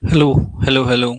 Hello, hello, hello.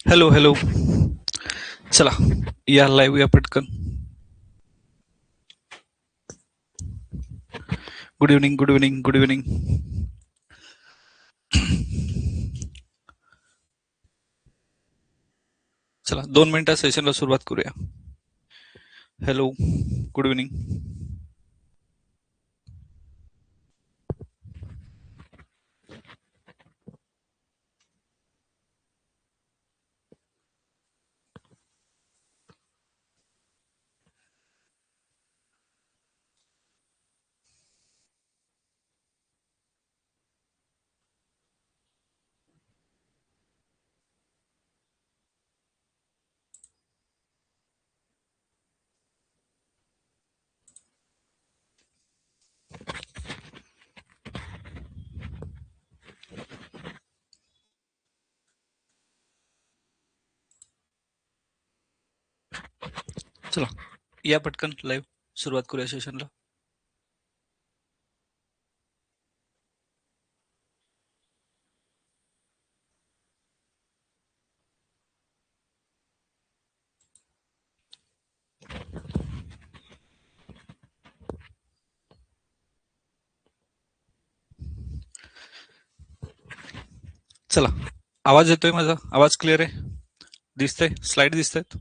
Hello, hello. चला या live या पटकन. Good evening, good evening, good evening. चला 2 मिनिटात सेशनला सुरुवात करूया. Hello, good evening. चला या पटकन लाईव्ह सुरुवात करूया सेशनला. चला, आवाज येतोय माझा? आवाज क्लिअर आहे? दिसतंय? स्लाइड दिसतायत?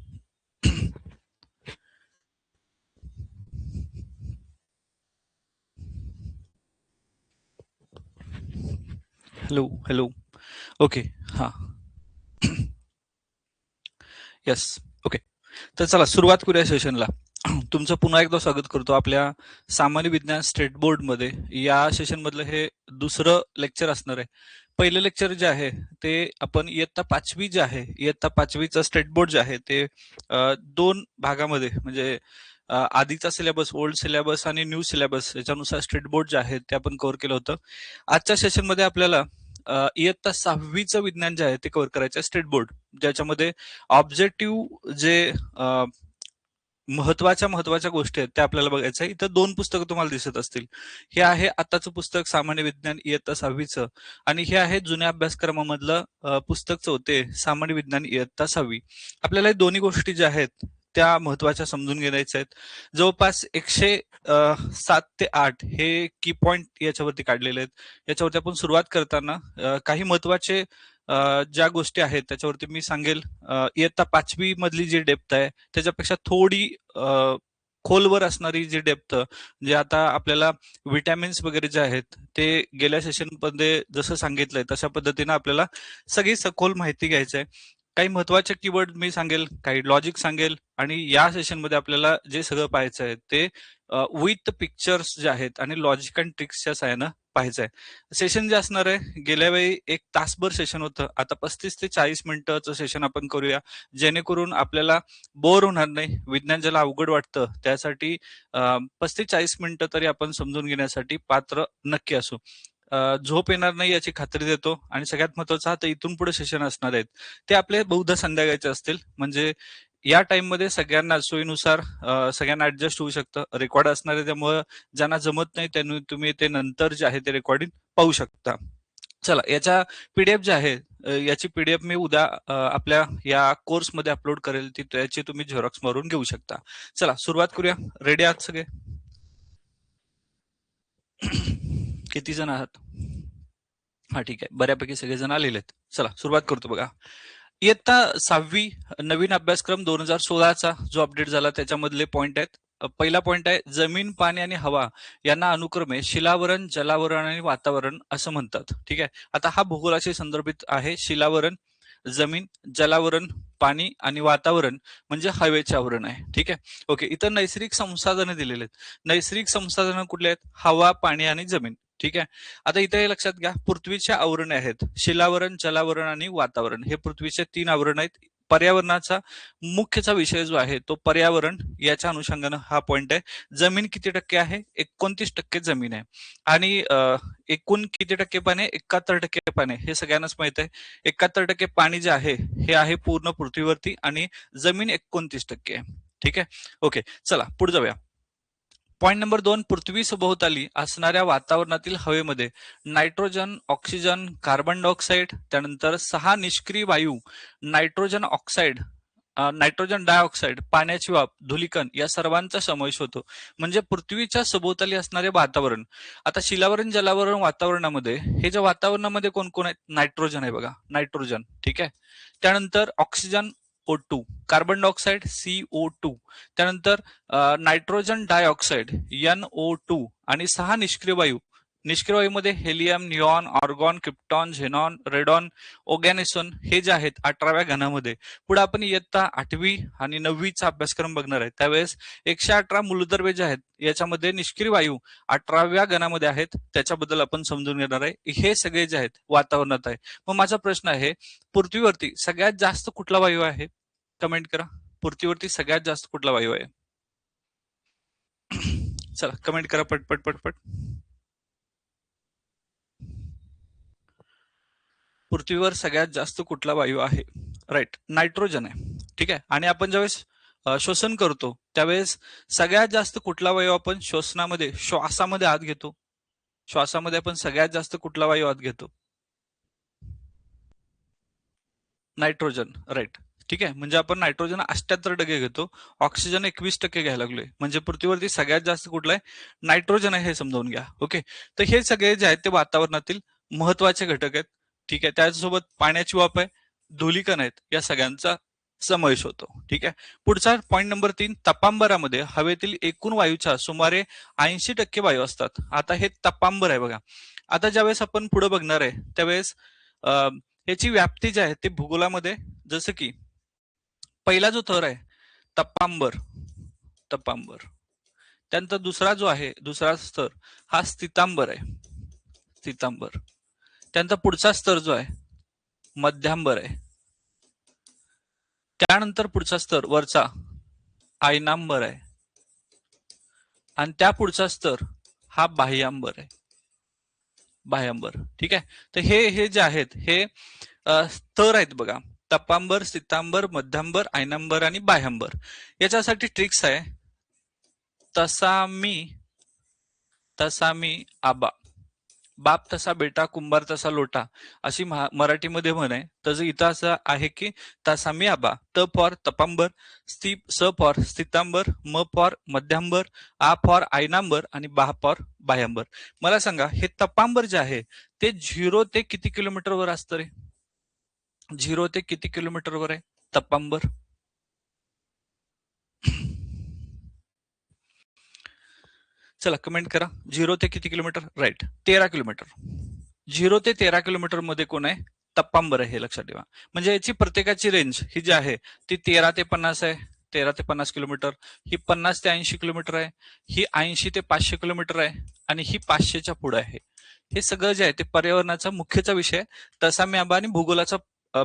Hello, hello. ओके, हां. Yes, okay. तर चला सुरुवात करूया सेशनला. तुमचं पुन्हा एकदा स्वागत करतो आपल्या सामान्य विज्ञान स्टेट बोर्डमध्ये. या सेशनमधलं हे दुसरं लेक्चर असणार आहे. पहिलं लेक्चर जे आहे ते आपण इयत्ता 5वी जे आहे, इयत्ता 5वीचं स्टेट बोर्ड जे आहे ते 2 भागामध्ये म्हणजे आधीचा सिलेबस, ओल्ड सिलेबस आणि न्यू सिलेबस याच्यानुसार स्टेट बोर्ड जे आहे ते आपण कव्हर केलं होतं. आजच्या सेशनमध्ये आपल्याला इयत्ता 6वीचं विज्ञान जे आहे ते कव्हर करायचं आहे, स्टेट बोर्ड. ज्याच्यामध्ये ऑब्जेक्टिव्ह जे महत्वाच्या गोष्टी आहेत त्या आपल्याला बघायचं आहे. इथं 2 पुस्तकं तुम्हाला दिसत असतील. हे आहे आत्ताचं पुस्तक सामान्य विज्ञान इयत्ता 6वीचं आणि हे आहे जुन्या अभ्यासक्रमामधलं पुस्तक 4 सामान्य विज्ञान इयत्ता 6वी. आपल्याला हे दोन्ही गोष्टी ज्या आहेत त्या महत्वाच्या समजून घ्यायच्या आहेत. जवळपास 107 ते 8 हे की पॉइंट याच्यावरती काढलेले आहेत. याच्यावरती आपण सुरुवात करताना काही महत्वाचे ज्या गोष्टी आहेत त्याच्यावरती मी सांगेल. इयत्ता 5वी मधली जी डेप्थ आहे त्याच्यापेक्षा थोडी खोलवर असणारी जी डेप्थ, जे आता आपल्याला विटॅमिन्स वगैरे जे आहेत ते गेल्या सेशनमध्ये जसं सांगितलंय तशा पद्धतीनं आपल्याला सगळी सखोल माहिती घ्यायची आहे. काही महत्वाचे कीवर्ड मी सांगेल, काही लॉजिक सांगेल आणि या सेशनमध्ये आपल्याला जे सगळं पाहायचं आहे ते विथ पिक्चर्स जे आहेत आणि लॉजिक अँड ट्रिक्सच्या सहाय्यानं पाहायचं आहे. सेशन जे असणार आहे गेल्या वेळी 1 तासभर सेशन होतं. आता 35 ते 40 मिनिटाचं सेशन आपण करूया, जेणेकरून आपल्याला बोर होणार नाही. विज्ञान ज्याला अवघड वाटतं त्यासाठी 35-40 मिनिटं तरी आपण समजून घेण्यासाठी पात्र नक्की असू. झोप येणार नाही याची खात्री देतो आणि सगळ्यात महत्वाचं आता इथून पुढे सेशन असणार आहेत ते आपले बहुधा संध्याकाळचे असतील. म्हणजे या टाइम मध्ये सगळ्यांना सोयीनुसार सगळ्यांना ऍडजस्ट होऊ शकतं. रेकॉर्ड असणार आहे त्यामुळे ज्यांना जमत नाही त्यांनी तुम्ही ते नंतर जे आहे ते रेकॉर्डिंग पाहू शकता. चला याच्या पीडीएफ जे आहे याची पीडीएफ मी उद्या आपल्या या कोर्समध्ये अपलोड करेल. ती त्याची तुम्ही झेरॉक्स मारून घेऊ शकता. चला सुरुवात करूया. रेडी आहात सगळे? किती जण आहात? हा ठीक आहे, बऱ्यापैकी सगळेजण आलेले आहेत. चला सुरुवात करतो बघा. इयत्ता 6वी नवीन अभ्यासक्रम 2016चा जो अपडेट झाला त्याच्यामधले पॉइंट आहेत. पहिला पॉइंट आहे, जमीन, पाणी आणि हवा यांना अनुक्रमे शिलावरण, जलावरण आणि वातावरण असं म्हणतात. ठीक आहे. आता हा भूगोलाशी संदर्भित आहे. शिलावरण जमीन, जलावरण, पाणी आणि वातावरण म्हणजे हवेचे आवरण आहे. ठीक आहे. ओके, इथं नैसर्गिक संसाधनं दिलेले आहेत. नैसर्गिक संसाधनं कुठले आहेत? हवा, पाणी आणि जमीन. ठीक आहे. आता इथे हे लक्षात घ्या, पृथ्वीचे आवरणे आहेत शिलावरण, जलावरण आणि वातावरण. हे पृथ्वीचे 3 आवरण आहेत. पर्यावरणाचा मुख्यचा विषय जो आहे तो पर्यावरण, याच्या अनुषंगानं हा पॉइंट आहे. जमीन किती टक्के आहे? 29% जमीन आहे. आणि एकूण किती टक्के पाणी? 71% पाणी. हे सगळ्यांनाच माहित आहे. 71% पाणी जे आहे हे आहे पूर्ण पृथ्वीवरती आणि जमीन 29% आहे. ठीक आहे. ओके, चला पुढे जाऊया. पॉइंट नंबर 2, पृथ्वी सभोवताली असणाऱ्या वातावरणातील हवेमध्ये नायट्रोजन, ऑक्सिजन, कार्बन डायऑक्साईड, त्यानंतर 6 निष्क्रिय वायू, नायट्रोजन ऑक्साईड, नायट्रोजन डायऑक्साईड, पाण्याची वाफ, धुलीकण या सर्वांचा समावेश होतो. म्हणजे पृथ्वीच्या सभोवताली असणारे वातावरण. आता शिलावरण, जलावरण, वातावरणामध्ये हे जे वातावरणामध्ये कोण कोण आहेत? नायट्रोजन आहे बघा, नायट्रोजन. ठीक आहे. त्यानंतर oxygen O2, carbon dioxide CO2, त्यानंतर नायट्रोजन डायऑक्साईड NO2 आणि 6 निष्क्रिय वायू. निष्क्रिय वायूमध्ये helium, neon, argon, krypton, xenon, radon, oganesson हे जे आहेत 18व्या घनामध्ये. पुढे आपण इयत्ता 8वी आणि 9वीचा अभ्यासक्रम बघणार आहे. त्यावेळेस 118 मूलद्रव्ये जे आहेत याच्यामध्ये निष्क्रिय वायू 18व्या गणामध्ये आहेत, त्याच्याबद्दल आपण समजून घेणार आहे. हे सगळे जे आहेत वातावरणात आहे. मग माझा प्रश्न आहे, पृथ्वीवरती सगळ्यात जास्त कुठला वायू आहे? कमेंट करा. पृथ्वीवरती सगळ्यात जास्त कुठला वायू आहे? चला कमेंट करा पटपट पटपट. पृथ्वीवर सगळ्यात जास्त कुठला वायू आहे? राईट, नायट्रोजन आहे. ठीक आहे. आणि आपण ज्यावेळेस श्वसन करतो त्यावेळेस सगळ्यात जास्त कुठला वायू आपण श्वसनामध्ये, श्वासामध्ये आत घेतो? श्वासामध्ये आपण सगळ्यात जास्त कुठला वायू आत घेतो? नायट्रोजन. राईट. ठीक आहे. म्हणजे आपण नायट्रोजन 78% घेतो, ऑक्सिजन 21% घ्यायला लागलोय. म्हणजे पृथ्वीवरती सगळ्यात जास्त कुठला आहे? नायट्रोजन आहे, हे समजावून घ्या. ओके, तर हे सगळे जे आहेत ते वातावरणातील महत्वाचे घटक आहेत. ठीक आहे. त्याचसोबत पाण्याची वाफ आहे, धुलीकण आहेत, या सगळ्यांचा समावेश होतो. ठीक आहे. पुढचा पॉईंट नंबर 3, तपांबरामध्ये हवेतील एकूण वायूच्या सुमारे 80% वायू असतात. आता हे तपांबर आहे बघा. आता ज्यावेळेस आपण पुढे बघणार आहे त्यावेळेस याची व्याप्ती जी आहे ते भूगोलामध्ये, जसं की पहिला जो थर आहे तपांबर, तपांबर. त्यानंतर दुसरा जो आहे, दुसरा स्तर हा स्थितांबर आहे, स्थितांबर. त्यानंतर पुढचा स्तर जो आहे मध्यांबर आहे. त्यानंतर पुढचा स्तर वरचा आयनांबर आहे. आणि त्या पुढचा स्तर हा बाह्यांबर आहे, बाह्यांबर. ठीक आहे. तर हे जे आहेत हे स्तर आहेत बघा. तपांबर, स्थितांबर, मध्यांबर, आयनांबर आणि बाह्यांबर. याच्यासाठी ट्रिक्स आहे. तसा मी आबा, बाप तसा बेटा, कुंभार तसा लोटा, अशी मराठीमध्ये म्हण आहे. तसं इथं असं आहे की तसा मी आबा. त फॉर तपांबर, स फॉर स्थितांबर, म फॉर मध्यांबर, आ फॉर आयनांबर आणि बा फॉर बाह्यांबर. मला सांगा, हे तपांबर जे आहे ते 0 ते किती किलोमीटरवर असतं रे? 0 ते किती किलोमीटरवर आहे तपांबर? चला कमेंट करा. 0 ते किती किलोमीटर? Right, 13 kilometre. 0 ते 13 किलोमीटर मध्ये कोण आहे? तपांबर आहे, हे लक्षात ठेवा. म्हणजे याची प्रत्येकाची रेंज ही जी आहे ती 13 ते 50 आहे. 13 ते 50 किलोमीटर. ही 50 ते 80 किलोमीटर आहे. ही 80 ते 500 किलोमीटर आहे. आणि ही 500च्या पुढे आहे. हे सगळं जे आहे ते पर्यावरणाचा मुख्यचा विषय, तसा मी आबा आणि भूगोलाचा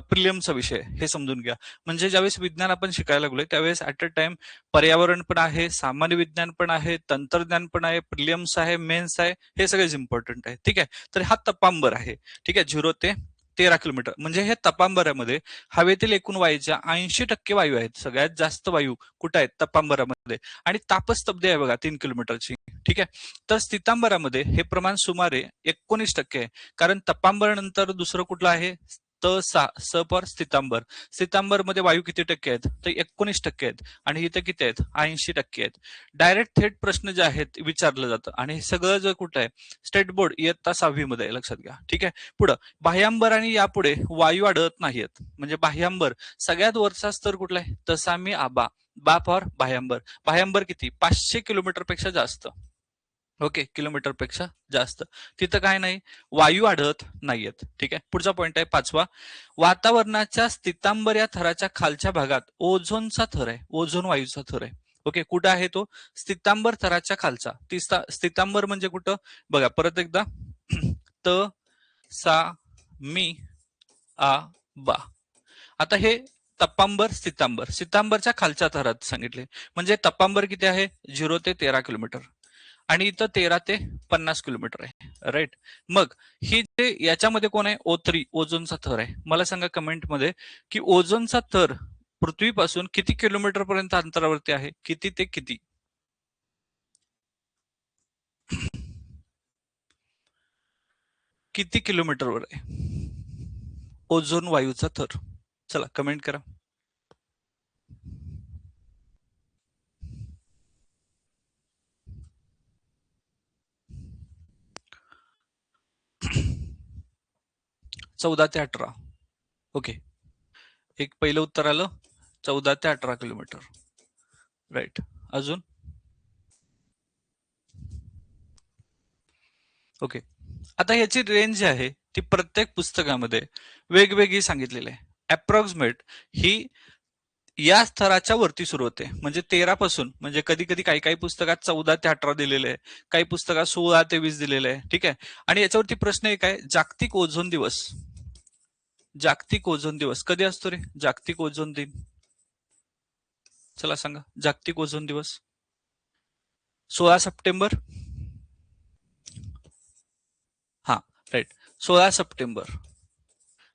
प्रिलियमचा विषय, हे समजून घ्या. म्हणजे ज्यावेळेस विज्ञान आपण शिकायला लागलोय त्यावेळेस ऍट अ टाइम पर्यावरण पण आहे, सामान्य विज्ञान पण आहे, तंत्रज्ञान पण आहे, प्रिलियम्स आहे, मेन्स आहे, हे सगळेच इम्पॉर्टंट आहे. ठीक आहे. तर हा तपांबर आहे. ठीक आहे. 0 ते 13 किलोमीटर. म्हणजे हे तपांबरामध्ये हवेतील एकूण वायूच्या 80% वायू आहेत. सगळ्यात जास्त वायू कुठे आहेत? तपांबरामध्ये. आणि तापस्तब्ध आहे बघा 3 किलोमीटरची. ठीक आहे. तर स्थितांबरामध्ये हे प्रमाण सुमारे 19% आहे. कारण तपांबरानंतर दुसरं कुठलं आहे? स फॉर स्थितांबर. स्थितांबर मध्ये वायू किती टक्के आहेत? तर 19% आहेत. आणि इथे किती आहेत? 80% आहेत. डायरेक्ट थेट प्रश्न जे आहेत विचारलं जातं. आणि हे सगळं जे कुठं आहे? स्टेट बोर्ड इयत्ता 6वी मध्ये आहे, लक्षात घ्या. ठीक आहे. पुढं बाह्यांबर आणि यापुढे वायू आढळत नाहीत. म्हणजे बाह्यांबर सगळ्यात वरचा स्तर कुठला आहे? तसा मी आबा, बा फॉर बाह्यांबर. बाह्यांबर किती? 500 किलोमीटर पेक्षा जास्त. ओके, किलोमीटर पेक्षा जास्त. तिथं काय नाही, वायू आढळत नाहीयेत. ठीक आहे. पुढचा पॉईंट आहे 5वा. वातावरणाच्या स्थितांबर या थराच्या खालच्या भागात ओझोनचा थर आहे, ओझोन वायूचा थर आहे. ओके, कुठं आहे तो? स्थितांबर थराच्या खालचा. स्थितांबर म्हणजे कुठं? बघा परत एकदा त सा मी आ बा. आता हे तपांबर स्थितांबरच्या खालच्या थरात सांगितले. म्हणजे तपांबर किती आहे? 0 ते 13 किलोमीटर आणि इथं 13 ते 50 किलोमीटर आहे. राईट. मग ही जे याच्यामध्ये कोण आहे? O3 ओझोनचा थर आहे. मला सांगा कमेंट मध्ये की ओझोनचा थर पृथ्वीपासून किती किलोमीटर पर्यंत अंतरावरती आहे? किती ते किती? किती किलोमीटरवर आहे ओझोन वायूचा थर? चला कमेंट करा. चौदा ते 18. ओके, एक पहिलं उत्तर आलं 14 ते 18 किलोमीटर. राईट. अजून? ओके, आता ह्याची रेंज जी आहे ती प्रत्येक पुस्तकामध्ये वेगवेगळी सांगितलेली आहे. अप्रॉक्सिमेट ही या स्तराच्या वरती सुरू होते, म्हणजे 13 पासून, म्हणजे कधी कधी काही काही पुस्तकात 14 ते 18 दिलेले आहे, काही पुस्तकात 16 ते 20 दिलेले आहे. ठीक आहे. आणि याच्यावरती प्रश्न एक आहे, जागतिक ओझोन दिवस. जागतिक ओझोन दिवस कधी असतो रे? जागतिक ओझोन दिन, चला सांगा. जागतिक ओझोन दिवस 16 सप्टेंबर. हा, राईट. 16 सप्टेंबर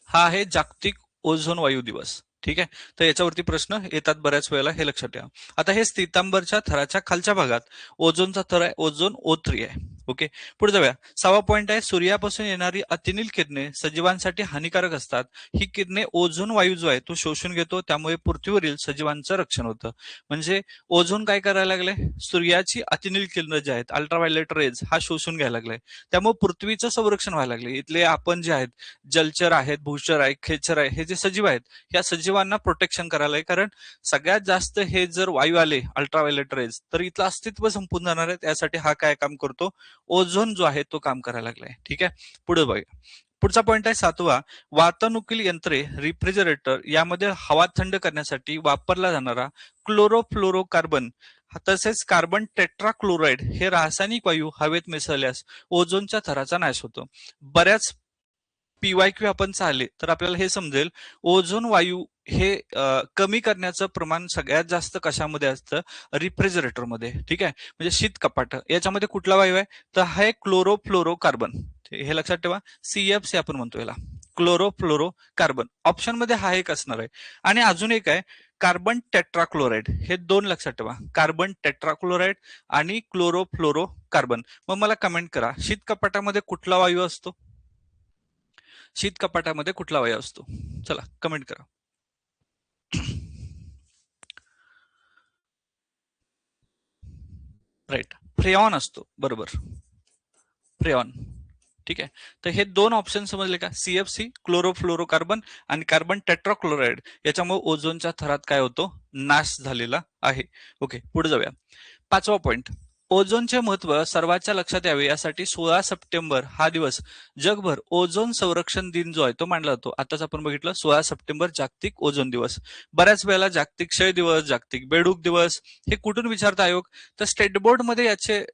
हा आहे जागतिक ओझोन वायू दिवस. ठीक आहे. तर याच्यावरती प्रश्न येतात बऱ्याच वेळेला, हे लक्षात ठेवा. आता हे स्थितांबरच्या थराच्या खालच्या भागात ओझोनचा थर आहे, ओझोन O3 आहे. ओके, पुढे जाऊया. 6वा पॉईंट आहे, सूर्यापासून येणारी अतिनील किरणे सजीवांसाठी हानिकारक असतात. ही किरणे ओझोन वायू जो आहे तो शोषून घेतो, त्यामुळे पृथ्वीवरील सजीवांचं रक्षण होतं. म्हणजे ओझोन काय करायला लागले? सूर्याची अतिनील किरणं जे आहेत, अल्ट्राव्हायलेट रेज, हा शोषून घ्यायला लागलाय. त्यामुळे पृथ्वीचं संरक्षण व्हायला लागले. इथले आपण जे आहेत, जलचर आहेत, भूचर आहे, खेचर आहे, हे जे सजीव आहेत, या सजीवांना प्रोटेक्शन करायला आहे. कारण सगळ्यात जास्त हे जर वायू आले अल्ट्राव्हायलेट रेज तर इथलं अस्तित्व संपून जाणार आहे. त्यासाठी हा काय काम करतो? ओझोन जो आहे तो काम करायला लागलाय. ठीक आहे. पुढे बघा. पुढचा पॉईंट आहे 7वा. वातानुकूल यंत्रे, रिफ्रिजरेटर यामध्ये हवा थंड करण्यासाठी वापरला जाणारा क्लोरोफ्लोरोकार्बन तसेच कार्बन टेट्राक्लोराइड हे रासायनिक वायू हवेत मिसळल्यास ओझोनच्या थराचा नाश होतो. बऱ्याच PYQ आपण चालले तर आपल्याला हे समजेल, ओझोन वायू हे कमी करण्याचं प्रमाण सगळ्यात जास्त कशामध्ये असतं? रिफ्रिजरेटरमध्ये. ठीक आहे. म्हणजे शीत कपाट याच्यामध्ये कुठला वायू आहे? तर हा आहे क्लोरोफ्लोरोकार्बन. हे लक्षात ठेवा. CFC आपण म्हणतो याला, क्लोरोफ्लोरोकार्बन. ऑप्शन मध्ये हा एक असणार आहे. आणि अजून एक आहे कार्बन टेट्राक्लोराइड. हे दोन लक्षात ठेवा, कार्बन टेट्राक्लोराइड आणि क्लोरोफ्लोरोकार्बन. मग मला कमेंट करा, शीत कपाटामध्ये कुठला वायू असतो? शीत कपाटामध्ये कुठला वायू असतो? चला कमेंट करा. राईट, फ्रेऑन असतो. बरोबर, फ्रेऑन. ठीक आहे. तर हे दोन ऑप्शन समजले का? CFC क्लोरोफ्लोरोकार्बन आणि कार्बन टेट्राक्लोराइड याच्यामुळे ओझोनच्या थरात काय होतो? नाश झालेला आहे. ओके, पुढे जाऊया. 5वा पॉईंट, ओझोनचे महत्व सर्वांच्या लक्षात यावे यासाठी 16 सप्टेंबर हा दिवस जगभर ओझोन संरक्षण दिन जो आहे तो मानला जातो. आताच आपण बघितलं 16 सप्टेंबर जागतिक ओझोन दिवस. बऱ्याच वेळेला जागतिक क्षय दिवस, जागतिक बेडूक दिवस हे कुठून विचारता आयोग? तर स्टेट बोर्ड मध्ये याचे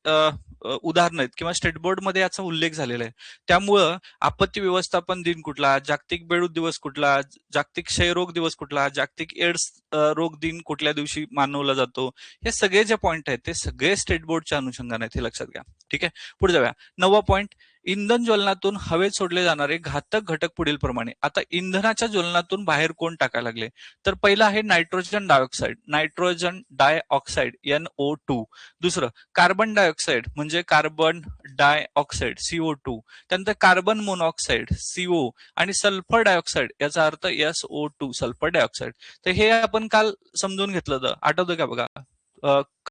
उदाहरण आहेत किंवा स्टेट बोर्ड मध्ये याचा उल्लेख झालेला आहे. त्यामुळं आपत्ती व्यवस्थापन दिन कुठला, जागतिक बेडूक दिवस कुठला, जागतिक क्षयरोग दिवस कुठला, जागतिक एड्स रोग दिन कुठल्या दिवशी मानवला जातो, हे सगळे जे पॉईंट आहेत ते सगळे स्टेट बोर्डच्या अनुषंगाने आहेत, हे लक्षात घ्या. ठीक आहे. पुढे जाऊया. 9वा पॉईंट, इंधन ज्वलनातून हवेत सोडले जाणारे घातक घटक पुढील प्रमाणे. आता इंधनाच्या ज्वलनातून बाहेर कोण टाकायला लागले? तर पहिलं आहे nitrogen dioxide, nitrogen dioxide NO2. दुसरं कार्बन डायऑक्साईड म्हणजे कार्बन डायऑक्साईड CO2. त्यानंतर कार्बन मोनॉक्साईड CO आणि सल्फर डायऑक्साईड याचा अर्थ SO2 सल्फर डायऑक्साईड. तर हे आपण काल समजून घेतलं होतं, आठवतं का? बघा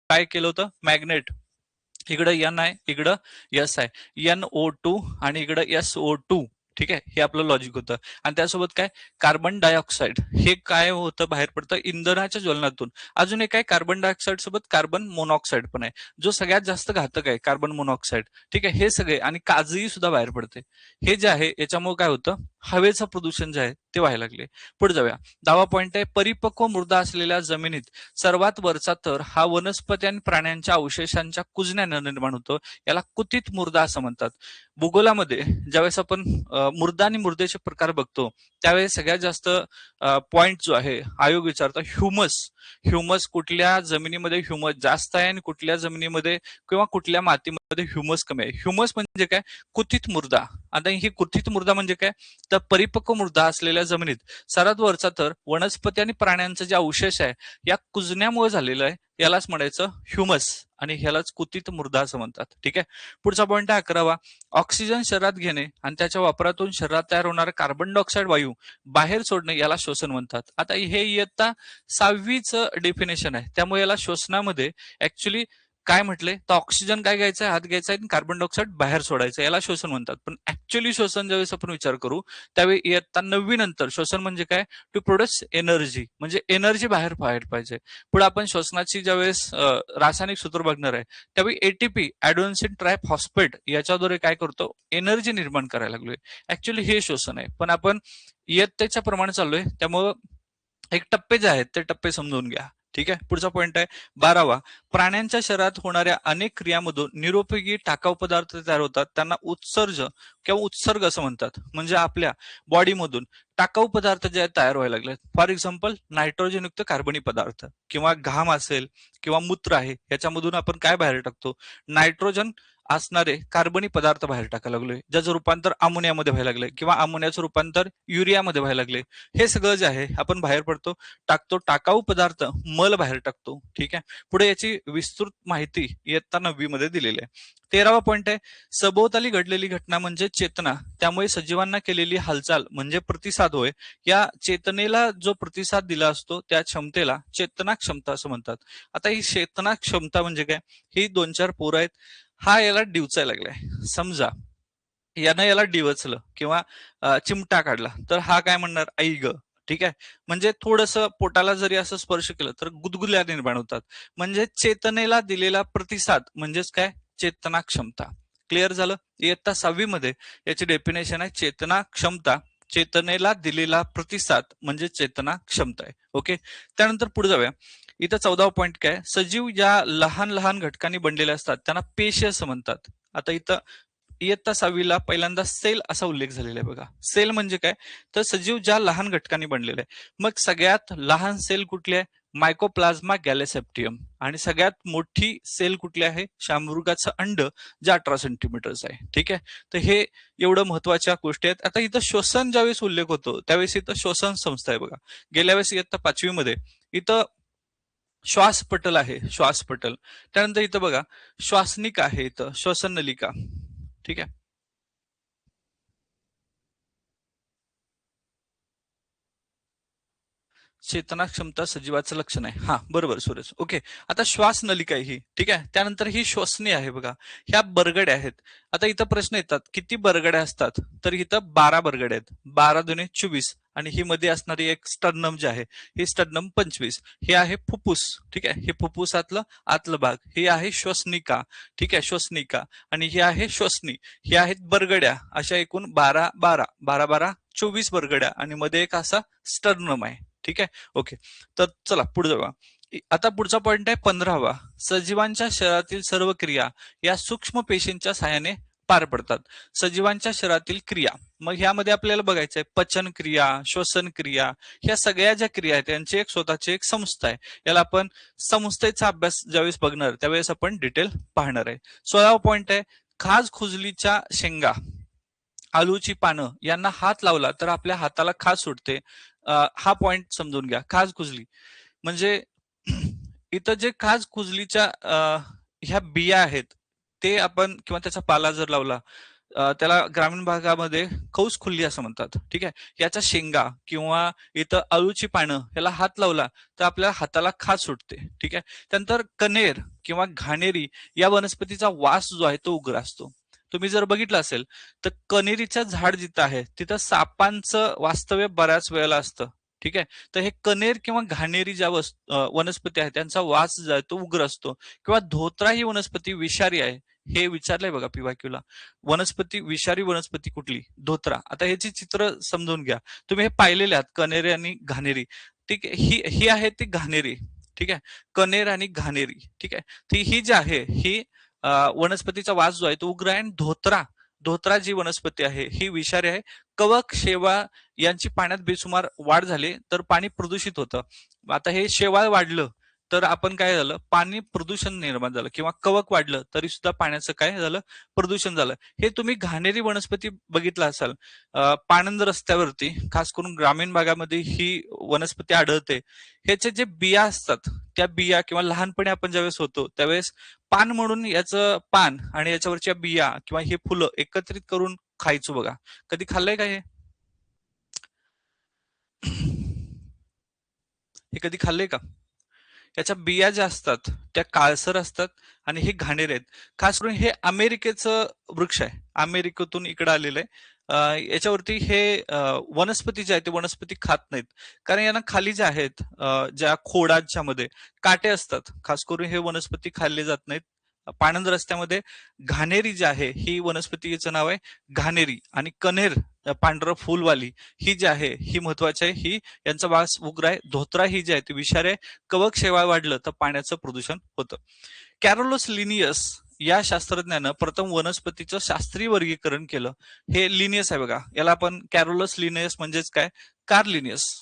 काय केलं होतं? मॅग्नेट, इकडं N आहे, इकडं S आहे, NO2 आणि इकडं SO2. ठीक आहे, हे आपलं लॉजिक होतं. आणि त्यासोबत काय, कार्बन डायऑक्साईड हे काय होतं, बाहेर पडतं इंधनाच्या ज्वलनातून. अजून एक आहे, कार्बन डायऑक्साईड सोबत कार्बन मोनॉक्साईड पण आहे, जो सगळ्यात जास्त घातक आहे, कार्बन मोनॉक्साईड. ठीक आहे, हे सगळे आणि काजही सुद्धा बाहेर पडते. हे जे आहे याच्यामुळे काय होतं, हवेचं प्रदूषण जे आहे ते व्हायला लागले. पुढे जाऊया. 10वा पॉईंट आहे, परिपक्व मृदा असलेल्या जमिनीत सर्वात वरचा थर हा वनस्पती आणि प्राण्यांच्या अवशेषांच्या कुजण्यानं निर्माण होतो. याला कुथित मृदा असं म्हणतात. भूगोलामध्ये ज्यावेळेस आपण मृदा आणि मृदेचे प्रकार बघतो, त्यावेळेस सगळ्यात जास्त पॉइंट जो आहे आयोग विचारतो ह्युमस. ह्युमस कुठल्या जमिनीमध्ये ह्युमस जास्त आहे आणि कुठल्या जमिनीमध्ये किंवा कुठल्या मातीमध्ये ह्युमस कमी आहे. ह्युमस म्हणजे काय, कुथित मृदा. आता ही कुथित मृदा म्हणजे काय, तर परिपक्व मृदा असलेल्या जमिनीत सर्वात वरचा थर वनस्पती आणि प्राण्यांचा जे अवशेष आहे या कुजण्यामुळे झालेलं आहे, यालाच म्हणायचं ह्युमस आणि ह्यालाच कुथित मृदा असं म्हणतात. ठीक आहे, पुढचा पॉईंट आहे 11वा. ऑक्सिजन शरीरात घेणे आणि त्याच्या वापरातून शरीरात तयार होणारा कार्बन डायऑक्साईड वायू बाहेर सोडणे याला श्वसन म्हणतात. आता हे इयत्ता 6वीच डेफिनेशन आहे, त्यामुळे याला श्वसनामध्ये ऍक्च्युली काय म्हटले, तर ऑक्सिजन काय घ्यायचं आहे, हात घ्यायचा आहे आणि कार्बन डायऑक्साईड बाहेर सोडायचं, याला श्वसन म्हणतात. पण ऍक्च्युली श्वसन ज्यावेळेस आपण विचार करू त्यावेळी इयत्ता 9वी नंतर श्वसन म्हणजे काय, टू प्रोड्यूस एनर्जी, म्हणजे एनर्जी बाहेर व्हायला पाहिजे. पुढे आपण श्वसनाची ज्यावेळेस रासायनिक सूत्र बघणार आहे त्यावेळी एटीपी ऍडोन्सिन ट्रायफॉस्फेट याच्याद्वारे काय करतो, एनर्जी निर्माण करायला लागलोय. ऍक्च्युली हे श्वसन आहे, पण आपण इयत्तेच्या प्रमाणे चाललोय, त्यामुळं एक टप्पे जे आहेत ते टप्पे समजून घ्या. ठीक आहे, पुढचा पॉईंट आहे 12वा. प्राण्यांच्या शरीरात होणाऱ्या अनेक क्रियामधून निरुपयोगी टाकाऊ पदार्थ तयार होतात, त्यांना उत्सर्ज किंवा उत्सर्ग असं म्हणतात. म्हणजे आपल्या बॉडीमधून टाकाऊ पदार्थ जे आहेत तयार व्हायला लागले. फॉर एक्झाम्पल नायट्रोजन युक्त कार्बनी पदार्थ किंवा घाम असेल किंवा मूत्र आहे, याच्यामधून आपण काय बाहेर टाकतो, नायट्रोजन असणारे कार्बनी पदार्थ बाहेर टाकायला लागलोय, ज्याचं रूपांतर अमोनियामध्ये व्हायला लागले किंवा अमोनियाचं रूपांतर युरियामध्ये व्हायला लागले. हे सगळं जे आहे आपण बाहेर पडतो, टाकतो, टाकाऊ पदार्थ मल बाहेर टाकतो. ठीक आहे, पुढे याची विस्तृत माहिती इयत्ता 9वी मध्ये दिलेली आहे. 13वा पॉईंट आहे, सभोवताली घडलेली घटना म्हणजे चेतना, त्यामुळे सजीवांना केलेली हालचाल म्हणजे प्रतिसाद होय. या चेतनेला जो प्रतिसाद दिला असतो त्या क्षमतेला चेतना क्षमता असं म्हणतात. आता ही चेतना क्षमता म्हणजे काय, ही 2-4 पोरं आहेत, हा याला डिवचायला लागलाय. समजा यानं याला डिवचलं किंवा चिमटा काढला तर हा काय म्हणणार, आई ग. ठीक आहे, म्हणजे थोडस पोटाला जरी असं स्पर्श केलं तर गुदगुल्या निर्माण होतात. म्हणजे चेतनेला दिलेला प्रतिसाद म्हणजेच काय, चेतना क्षमता. क्लिअर झालं. इयत्ता 6वी मध्ये याची डेफिनेशन आहे चेतना क्षमता, चेतनेला दिलेला प्रतिसाद म्हणजे चेतना क्षमता आहे. ओके, त्यानंतर पुढे जाऊया. इथं 14वा पॉईंट काय, सजीव ज्या लहान लहान घटकांनी बनलेले असतात त्यांना पेशी असं म्हणतात. आता इथं इयत्ता 6वीला पहिल्यांदा सेल असा उल्लेख झालेला आहे बघा. सेल म्हणजे काय, तर सजीव ज्या लहान घटकांनी बनलेला आहे. मग सगळ्यात लहान सेल कुठली आहे, मायकोप्लाझ्मा गॅलेसेप्टियम. आणि सगळ्यात मोठी सेल कुठली आहे, शामृगाचं अंड, जे 18 सेंटीमीटरचं आहे. ठीक आहे, तर हे एवढं महत्वाच्या गोष्टी आहेत. आता इथं श्वसन ज्यावेळेस उल्लेख होतो त्यावेळेस इथं श्वसन संस्था आहे बघा. गेल्या वेळेस इयत्ता 5वी मध्ये इथं श्वासपटल आहे, श्वासपटल. त्यानंतर इथं बघा श्वासनिका आहे, इथं श्वसन नलिका. ठीक आहे, चेतना क्षमता सजीवाचं लक्षण आहे. हा बरोबर सूरज. ओके, आता श्वास नलिका आहे ही. ठीक आहे, त्यानंतर ही श्वसनी आहे बघा. ह्या बरगड्या आहेत. आता इथं प्रश्न येतात किती बरगड्या असतात, तर इथं 12 बरगड्या आहेत. 12 दुने 24 आणि ही मध्ये असणारी एक स्टर्नम जे आहे हे स्टर्नम 25. हे आहे फुफ्फुस. ठीक आहे, हे फुफ्फुसातलं आतलं भाग. हे आहे श्वसनिका. ठीक आहे, श्वसनिका. आणि हे आहे श्वसनी. हे आहेत बरगड्या. अशा एकूण 12 12 12 12 24 बरगड्या आणि मध्ये एक असा स्टर्नम आहे. ठीक आहे, ओके. तर चला पुढे जाऊया. आता पुढचा पॉईंट आहे 15वा. सजीवांच्या शरीरातील सर्व क्रिया या सूक्ष्म पेशींच्या सहाय्याने पार पडतात. सजीवांच्या शरीरातील क्रिया, मग ह्यामध्ये आपल्याला बघायचं आहे पचन क्रिया, श्वसन क्रिया, ह्या सगळ्या ज्या क्रिया आहेत त्यांची एक स्वतःची एक संस्था आहे. याला आपण संस्थेचा अभ्यास ज्यावेळेस बघणार त्यावेळेस आपण डिटेल पाहणार आहे. 16वा पॉईंट आहे, खाज खुजलीच्या शेंगा, आलूची पानं यांना हात लावला तर आपल्या हाताला खाज सुटते. हा पॉइंट समजून घ्या. खाज खुजली म्हणजे इथं जे खाज खुजलीच्या ह्या बिया आहेत ते आपण किंवा त्याचा पाला जर लावला, त्याला ग्रामीण भागामध्ये कौस खुल्ली असं म्हणतात. ठीक आहे, याचा शेंगा किंवा इथं अळूची पानं याला हात लावला तर आपल्या हाताला खाज सुटते. ठीक आहे, त्यानंतर कनेर किंवा घाणेरी या वनस्पतीचा वास जो आहे तो उग्र असतो. तुम्ही जर बघितलं असेल तर कनेरीचं झाड जिथं आहे तिथं सापांचं वास्तव्य बऱ्याच वेळेला असतं. ठीक आहे. तर हे कनेर किंवा घाणेरी ज्या वनस्पती आहेत त्यांचा वास जो आहे तो उग्र असतो. किंवा धोत्रा ही वनस्पती विषारी आहे हे विचारलंय बघा पीवायक्यूला. वनस्पती विषारी वनस्पती कुठली? धोत्रा. आता ह्याची चित्र समजून घ्या. तुम्ही हे पाहिलेले आहात कनेरी आणि घाणेरी. ठीक आहे. ही ही आहे ती घाणेरी. ठीक आहे. कनेर आणि घाणेरी. ठीक आहे. ती ही जी आहे ही वनस्पतीचा वास जो आहे तो उग्र आहे. आणि धोत्रा धोत्रा जी वनस्पती आहे ही विषारी आहे. कवक शेवाळ यांची पाण्यात बेसुमार वाढ झाली तर पाणी प्रदूषित होतं. आता हे शेवाळ वाढलं तर आपण काय झालं, पाणी प्रदूषण निर्माण झालं. किंवा कवक वाढलं तरी सुद्धा पाण्याचं काय झालं, प्रदूषण झालं. हे तुम्ही घाणेरी वनस्पती बघितला असाल. पाणंद रस्त्यावरती खास करून ग्रामीण भागामध्ये ही वनस्पती आढळते. ह्याचे जे बिया असतात त्या बिया किंवा लहानपणी आपण ज्यावेळेस होतो त्यावेळेस पान म्हणून याचं पान आणि याच्यावरच्या बिया किंवा हे फुलं एकत्रित करून खायचो बघा. कधी खाल्लंय का हे? हे कधी खाल्लंय का? याच्या बिया ज्या असतात त्या काळसर असतात आणि हे घाणेर आहेत. खास करून हे अमेरिकेचं वृक्ष आहे. अमेरिकेतून इकडे आलेलं आहे. याच्यावरती हे वनस्पती जे आहे ते वनस्पती खात नाहीत. कारण यांना खाली जे आहेत ज्या खोडांच्या मध्ये काटे असतात. खास करून हे वनस्पती खाल्ले जात नाहीत. पाणंद रस्त्यामध्ये घाणेरी जी आहे ही वनस्पतीचं नाव आहे घाणेरी. आणि कनेर पांढरं फुलवाली ही जी आहे ही महत्वाची आहे. ही यांचा वास उग्र आहे. धोत्रा ही जी आहे ती विषारी आहे. कवक शेवाळ वाढलं तर पाण्याचं प्रदूषण होतं. कॅरोलस लिनियस या शास्त्रज्ञानं प्रथम वनस्पतीचं शास्त्रीय वर्गीकरण केलं. हे लिनियस आहे बघा. याला आपण कॅरोलस लिनियस म्हणजेच काय, कार्लिनियस.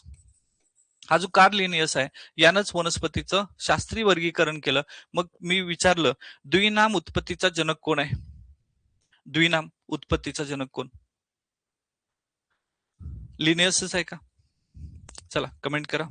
हा जो कार्लिनियस आहे यानंच वनस्पतीचं शास्त्रीय वर्गीकरण केलं. मग मी विचारलं द्विनाम उत्पत्तीचा जनक कोण आहे? द्विनाम उत्पत्तीचा जनक कोण? लिनियसच आहे का? चला कमेंट करा.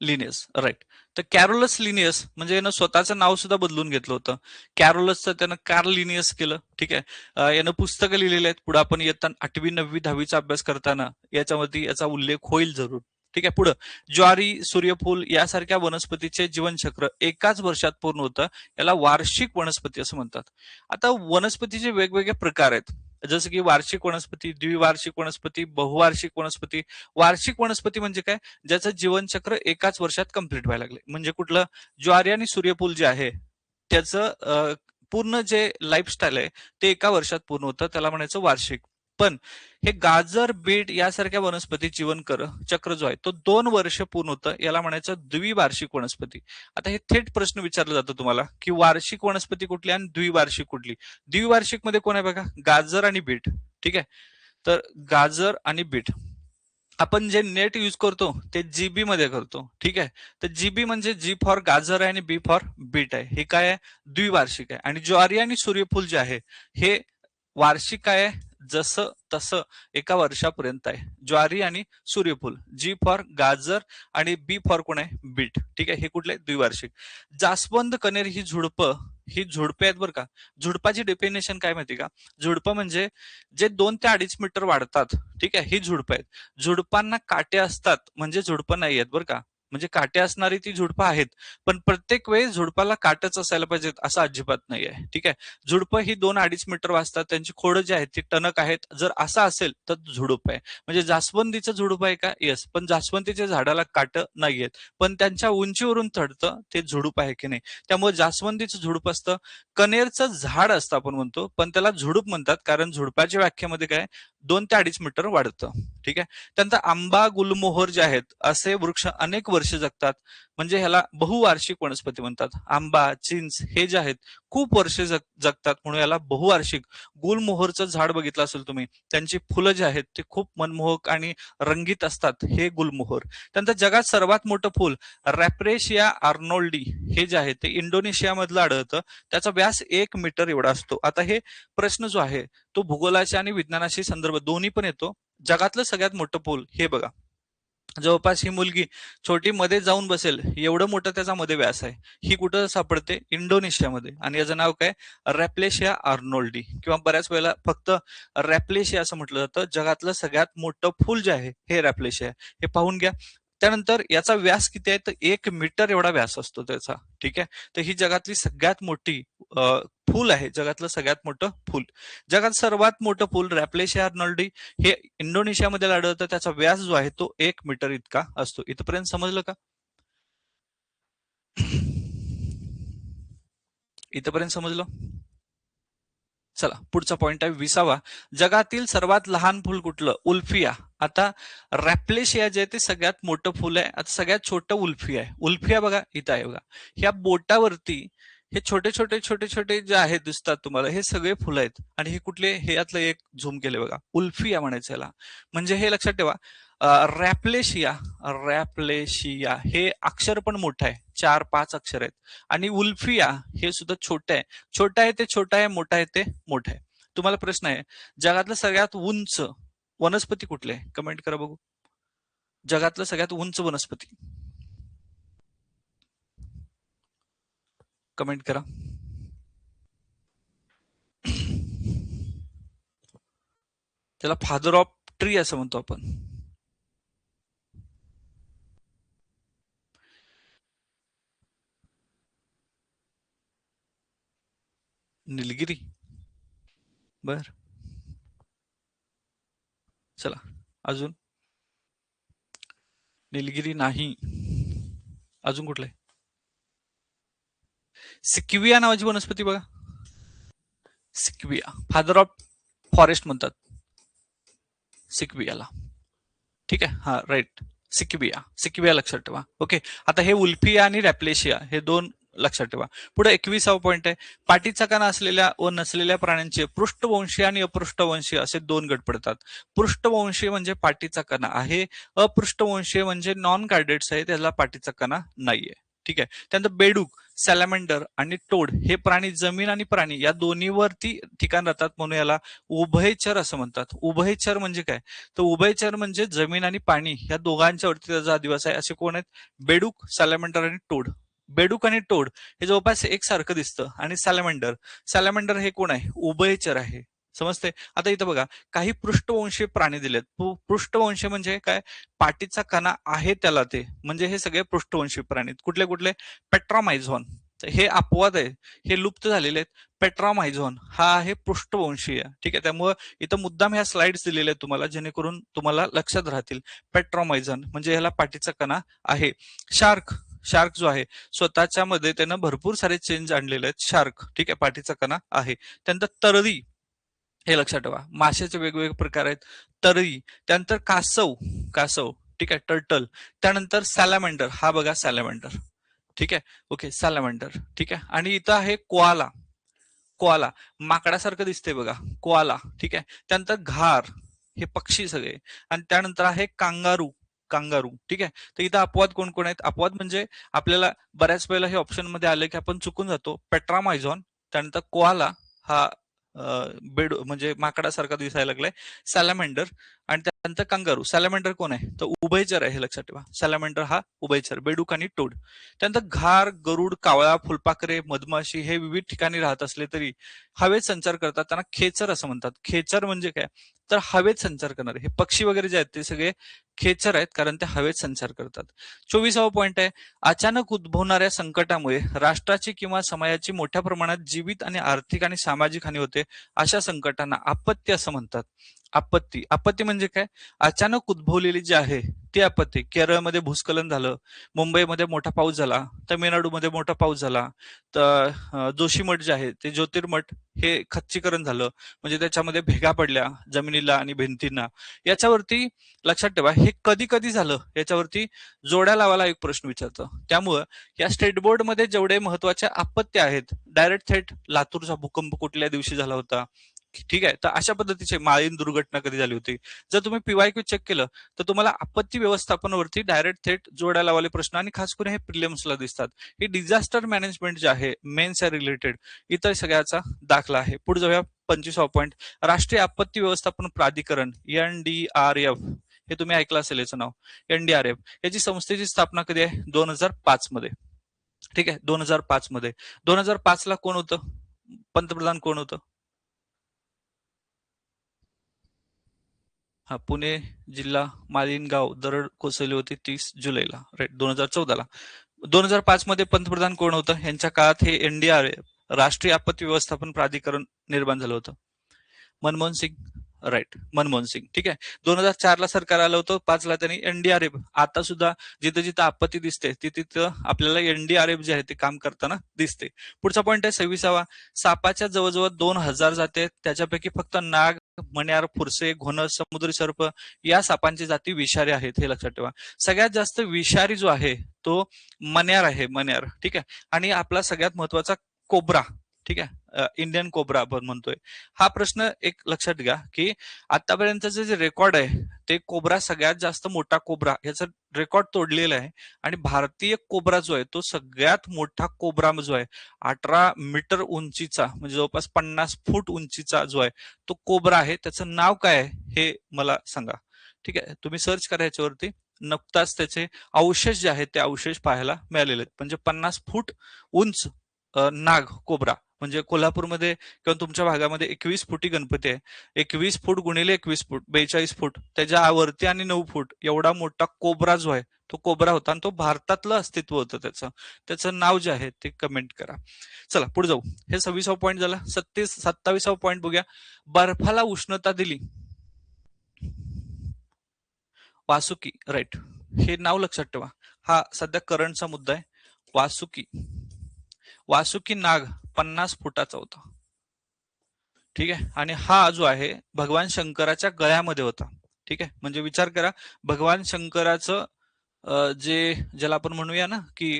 Linnaeus, right. तर कॅरोलस लिनियस म्हणजे यानं स्वतःचं नाव सुद्धा बदलून घेतलं होतं. कॅरोलसचं त्यानं कार्ल लिनियस केलं. ठीक आहे. यानं पुस्तकं लिहिलेली आहेत. पुढे आपण येताना 8वी 9वी 10वीचा अभ्यास करताना याच्यामध्ये याचा उल्लेख होईल जरूर. ठीक आहे. पुढं ज्वारी, सूर्यफूल यासारख्या वनस्पतीचे जीवनचक्र एकाच वर्षात पूर्ण होतं. याला वार्षिक वनस्पती असं म्हणतात. आता वनस्पतीचे वेगवेगळे प्रकार आहेत. जसं की वार्षिक वनस्पती, द्विवार्षिक वनस्पती, बहुवार्षिक वनस्पती. वार्षिक वनस्पती म्हणजे काय, ज्याचं जीवनचक्र एकाच वर्षात कंप्लीट व्हायला लागले. म्हणजे कुठलं, ज्वारी आणि सूर्यफूल जे आहे त्याचं पूर्ण जे लाईफस्टाईल आहे ते एका वर्षात पूर्ण होतं. त्याला म्हणायचं वार्षिक. पण हे गाजर, बीट यासारख्या वनस्पती जीवन चक्र जो आहे तो 2 वर्ष पूर्ण होतं. याला म्हणायचं द्विवार्षिक वनस्पती. आता हे थेट प्रश्न विचारला जातो तुम्हाला की वार्षिक वनस्पती कुठली आणि द्विवार्षिक कुठली? द्विवार्षिक मध्ये कोण आहे बघा, गाजर आणि बीट. ठीक आहे. तर गाजर आणि बीट आपण जे नेट यूज करतो ते जीबी मध्ये करतो. ठीक आहे. तर जीबी म्हणजे जी फॉर गाजर आहे आणि बी फॉर बीट आहे. हे काय आहे, द्विवार्षिक आहे. आणि ज्वारी आणि सूर्यफूल जे आहे हे वार्षिक आहे. जसं तसं एका वर्षापर्यंत आहे. ज्वारी आणि सूर्यफूल, जी फॉर गाजर आणि बी फॉर कोण आहे, बीट. ठीक आहे. हे कुठले, द्विवार्षिक. जास्वंद, कनेर ही झुडपे आहेत बरं का. झुडपाची डेफिनेशन काय माहिती का? झुडपं म्हणजे जे 2 ते 2.5 मीटर वाढतात. ठीक आहे. ही झुडपं आहेत. झुडपांना काटे असतात म्हणजे झुडपं नाही आहेत बरं का. म्हणजे काटे असणारी ती झुडपं आहेत. पण प्रत्येक वेळेस झुडपाला काटच असायला पाहिजेत असं अजिबात नाही आहे. ठीक आहे. झुडपं ही 2-2.5 मीटर वाचतात. त्यांची खोडं जी आहेत ती टणक आहेत. जर असं असेल तर झुडूप आहे. म्हणजे जास्वंदीचं झुडूप आहे का? येस. पण जास्वंदीच्या झाडाला काट नाहीयेत. पण त्यांच्या उंचीवरून ठरतं ते झुडूप आहे की नाही. त्यामुळे जास्वंदीचं झुडूप असतं. कनेरचं झाड असतं आपण म्हणतो, पण त्याला झुडूप म्हणतात कारण झुडपाच्या व्याख्येमध्ये काय, 2 ते 2.5 मीटर वाढतं. ठीक आहे. त्यानंतर आंबा, गुलमोहर जे आहेत असे वृक्ष अनेक वर्ष जगतात. म्हणजे ह्याला बहुवार्षिक वनस्पती म्हणतात. आंबा, चिंच हे जे आहेत खूप वर्ष जगतात म्हणून याला बहुवार्षिक. गुलमोहरचं झाड बघितलं असेल तुम्ही, त्यांची फुलं जी आहेत ते खूप मनमोहक आणि रंगीत असतात. हे गुलमोहर. त्यानंतर जगात सर्वात मोठं फुल रॅप्रेशिया आर्नोल्डी हे जे आहे ते इंडोनेशिया मधलं आढळतं. त्याचा व्यास 1 मीटर एवढा असतो. आता हे प्रश्न जो आहे तो भूगोलाच्या आणि विज्ञानाशी संदर्भ दोन्ही पण येतो. जगातलं सगळ्यात मोठं पूल हे बघा. जवळपास ही मुलगी छोटी मध्ये जाऊन बसेल एवढं मोठं त्याचा मध्ये व्यास आहे. ही कुठं सापडते, इंडोनेशियामध्ये. आणि याचं नाव काय, रॅप्लेशिया आर्नोल्डी. किंवा बऱ्याच वेळेला फक्त रॅप्लेशिया असं म्हटलं जातं. जगातलं सगळ्यात मोठं फूल जे आहे हे रॅप्लेशिया. हे पाहून घ्या. त्यानंतर याचा व्यास किती आहे तर 1 मीटर एवढा व्यास असतो त्याचा. ठीक आहे. तर ही जगातली सगळ्यात मोठी फूल आहे, जगातलं सगळ्यात मोठं फूल. जगात सर्वात मोठं फूल रॅप्लेशिया आर्नॉल्डी हे इंडोनेशियामध्ये आढळतं. त्याचा व्यास जो आहे तो 1 मीटर इतका असतो. इथपर्यंत समजलं का? इथपर्यंत समजलं? चला पुढचा पॉइंट आहे 20वा. जगातील सर्वात लहान फुल कुठलं? उल्फिया. आता रॅप्लेशिया जे आहे ते सगळ्यात मोठं फुल आहे. आता सगळ्यात छोटं उल्फिया आहे. उल्फिया बघा इथं आहे बघा. ह्या बोटावरती हे छोटे छोटे छोटे छोटे जे आहेत दिसतात तुम्हाला, हे सगळे फुलं आहेत. आणि हे कुठले? हे यातलं एक झूम केले बघा. उल्फिया म्हणायचं याला. म्हणजे हे लक्षात ठेवा, रॅप्लेशिया रॅप्लेशिया हे अक्षर पण मोठं आहे, 4-5 अक्षर आहेत. आणि उल्फिया हे सुद्धा छोटं आहे. छोटा आहे ते छोटा आहे, मोठा आहे ते मोठा आहे. तुम्हाला प्रश्न आहे, जगातलं सगळ्यात उंच वनस्पती कुठले आहे? कमेंट करा बघू. जगातलं सगळ्यात उंच वनस्पती कमेंट करा. त्याला फादर ऑफ ट्री असं म्हणतो आपण. निलगिरी. बर, चला अजून. निलगिरी नाही. अजून कुठलं आहे? सिक्विया नावाची वनस्पती बघा. सिक्विया फादर ऑफ फॉरेस्ट म्हणतात सिक्वियाला. ठीक आहे, हा राईट. सिक्विया. सिक्विया लक्षात ठेवा. ओके. आता हे उल्फिया आणि रॅप्लेशिया हे दोन लक्षात ठेवा. पुढे 21वा पॉइंट आहे, पाठीचा कणा असलेल्या व नसलेल्या प्राण्यांचे पृष्ठवंशी आणि अपृष्ठवंशी असे दोन गट पडतात. पृष्ठवंशी म्हणजे पाठीचा कणा आहे, अपृष्ठवंशी म्हणजे नॉन कार्डेट्स आहे, त्याला पाठीचा कणा नाहीये. ठीक आहे. त्यानंतर बेडूक, सॅलमेंडर आणि टोड हे प्राणी जमीन आणि प्राणी या दोन्हीवरती ठिकाण राहतात, म्हणून याला उभयचर असं म्हणतात. उभयचर म्हणजे काय? तर उभयचर म्हणजे जमीन आणि पाणी या दोघांच्या वरती त्याचा अधिवास आहे. असे कोण आहेत? बेडूक, सॅलमेंडर आणि टोड. बेडूक आणि टोड हे जवळपास एकसारखं दिसतं. आणि सॅलमेंडर, सॅलमेंडर हे कोण आहे? उभयचर आहे. समजते? आता इथं बघा, काही पृष्ठवंशी प्राणी दिलेत. पृष्ठवंशी म्हणजे काय? पाठीचा कणा आहे त्याला, ते म्हणजे हे सगळे पृष्ठवंशी प्राणी. कुठले कुठले? पेट्रामायझॉन हे अपवाद आहे, हे लुप्त झालेले आहेत. पेट्रामायझॉन हा आहे पृष्ठवंशीय. ठीक आहे. त्यामुळे इथं मुद्दाम ह्या स्लाइड्स दिलेल्या आहेत तुम्हाला, जेणेकरून तुम्हाला लक्षात राहतील. पेट्रामायझॉन म्हणजे ह्याला पाठीचा कणा आहे. शार्क, शार्क जो आहे स्वतःच्या मध्ये त्यानं भरपूर सारे चेंज आणलेले आहेत. शार्क, ठीक आहे, पाठीचा कणा आहे. त्यानंतर तरळी, हे लक्षात ठेवा, माशाचे वेगवेगळे प्रकार आहेत. तरळी, त्यानंतर कासव, कासव, ठीक आहे, टर्टल. त्यानंतर सॅलामेंडर, हा बघा सॅलामेंडर. ठीक आहे. ओके, सॅलामेंडर. ठीक आहे. आणि इथं आहे कोआला. कोआला माकडासारखं दिसतंय बघा, कोआला. ठीक आहे. त्यानंतर घार, हे पक्षी सगळे. आणि त्यानंतर आहे कांगारू, कांगारू. ठीक आहे. तर इथं अपवाद कोण कोण आहेत? अपवाद म्हणजे आपल्याला बऱ्याच वेळेला हे ऑप्शन मध्ये आलं की आपण चुकून जातो. पेट्रामायझॉन, त्यानंतर कोआला हा बेड म्हणजे माकडासारखा दिसायला लागलाय. सॅलामेंडर आणि त्यानंतर कांगारू. सॅलामेंडर कोण आहे? तर उभयचर आहे, हे लक्षात ठेवा. सॅलामेंडर हा उभयचर, बेडूक आणि टोड. त्यानंतर घार, गरुड, कावळा, फुलपाखरे, मधमाशी हे विविध ठिकाणी राहत असले तरी हवेत संचार करतात. त्यांना खेचर असं म्हणतात. खेचर म्हणजे काय? तर हवेत संचार करणारे हे पक्षी वगैरे जे आहेत ते सगळे खेचर आहेत, कारण ते हवेत संचार करतात. 24वा पॉइंट आहे, अचानक उद्भवणाऱ्या संकटामुळे राष्ट्राची किंवा समाजाची मोठ्या प्रमाणात जीवित आणि आर्थिक आणि सामाजिक हानी होते. अशा संकटांना आपत्ती असं म्हणतात. आपत्ती, आपत्ती म्हणजे काय? अचानक उद्भवलेली जी आहे ती आपत्ती. केरळमध्ये भूस्खलन झालं, मुंबईमध्ये मोठा पाऊस झाला, तमिळनाडूमध्ये मोठा पाऊस झाला, तर जोशीमठ जे आहे ते ज्योतिर्मठ हे खच्चीकरण झालं, म्हणजे त्याच्यामध्ये भेगा पडल्या जमिनीला आणि भिंतींना. याच्यावरती लक्षात ठेवा, हे कधी कधी झालं याच्यावरती जोड्या लावायला एक प्रश्न विचारतं. त्यामुळं या स्टेट बोर्डमध्ये जेवढे महत्वाच्या आपत्ती आहेत, डायरेक्ट थेट लातूरचा भूकंप कुठल्या दिवशी झाला होता, ठीक आहे, तर अशा पद्धतीचे माळीन दुर्घटना कधी झाली होती. जर तुम्ही पीवायक्यू चेक केलं तर तुम्हाला आपत्ती व्यवस्थापनावरती डायरेक्ट थेट जोड्या लावले प्रश्न, आणि खास करून हे प्रिलिम्सला दिसतात. हे डिझास्टर मॅनेजमेंट जे आहे मेन्सच्या रिलेटेड इतर सगळ्याचा दाखला आहे. पुढे जाऊया 25वा पॉईंट, राष्ट्रीय आपत्ती व्यवस्थापन प्राधिकरण NDRF. हे तुम्ही ऐकलं असेल याचं नाव, NDRF. याची संस्थेची स्थापना कधी आहे? 2005 मध्ये. ठीक आहे, 2005 मध्ये. 2005 ला कोण होतं पंतप्रधान? कोण होतं? हा, पुणे जिल्हा मालिनगाव दरड कोसळली होती 30 जुलैला, राईट, 2014ला. 2005 मध्ये पंतप्रधान कोण होतं यांच्या काळात? हे NDRF, राष्ट्रीय आपत्ती व्यवस्थापन प्राधिकरण निर्माण झालं होतं. मनमोहन सिंग, राईट, मनमोहन सिंग. ठीक आहे. 2004ला सरकार आलं होतं, 5ला त्यांनी NDRF. आता सुद्धा जिथं जिथं आपत्ती दिसते तिथं आपल्याला NDRF जे आहे ते काम करताना दिसते. पुढचा पॉईंट आहे 26वा. सापाच्या जवळजवळ 2000 जाती आहेत, त्याच्यापैकी फक्त नाग, मण्यार, फुरसे, घोणस, समुद्री सर्प या सापांची जाती विषारी आहेत, हे लक्षात ठेवा. सगळ्यात जास्त विषारी जो आहे तो मण्यार आहे, मण्यार. ठीक आहे. आणि आपला सगळ्यात महत्वाचा कोब्रा, ठीक आहे, इंडियन कोब्रा आपण म्हणतोय. हा प्रश्न एक लक्षात घ्या की आतापर्यंतचे जे रेकॉर्ड आहे ते कोब्रा सगळ्यात जास्त मोठा कोब्रा याचा रेकॉर्ड तोडलेला आहे. आणि भारतीय कोब्रा जो आहे तो सगळ्यात मोठा कोब्रा जो आहे, 18 मीटर उंचीचा, म्हणजे जवळपास 50 फूट उंचीचा जो आहे तो कोब्रा आहे. त्याचं नाव काय आहे हे मला सांगा. ठीक आहे, तुम्ही सर्च करा याच्यावरती. नुकताच त्याचे अवशेष जे आहेत ते अवशेष पाहायला मिळालेले आहेत. म्हणजे 50 फूट उंच नाग कोब्रा. म्हणजे कोल्हापूरमध्ये किंवा तुमच्या भागामध्ये 21 फुटी गणपती आहे. 21 फूट गुणिले 21 फूट 42 फूट, त्याच्यावरती आणि 9 फूट एवढा मोठा कोब्रा जो आहे तो कोब्रा होता. आणि तो भारतातलं अस्तित्व होतं त्याचं नाव जे आहे ते कमेंट करा. चला पुढे जाऊ. हे 26वा पॉईंट झाला. 27वा पॉईंट बघूया. बर्फाला उष्णता दिली. वासुकी, राईट. हे नाव लक्षात ठेवा. हा सध्या करंटचा मुद्दा आहे. वासुकी. वासुकी नाग 50 फुटाचा होता. ठीक आहे. आणि हा जो आहे भगवान शंकराच्या गळ्यामध्ये होता. ठीक आहे. म्हणजे विचार करा, भगवान शंकराचं जे ज्याला आपण म्हणूया ना की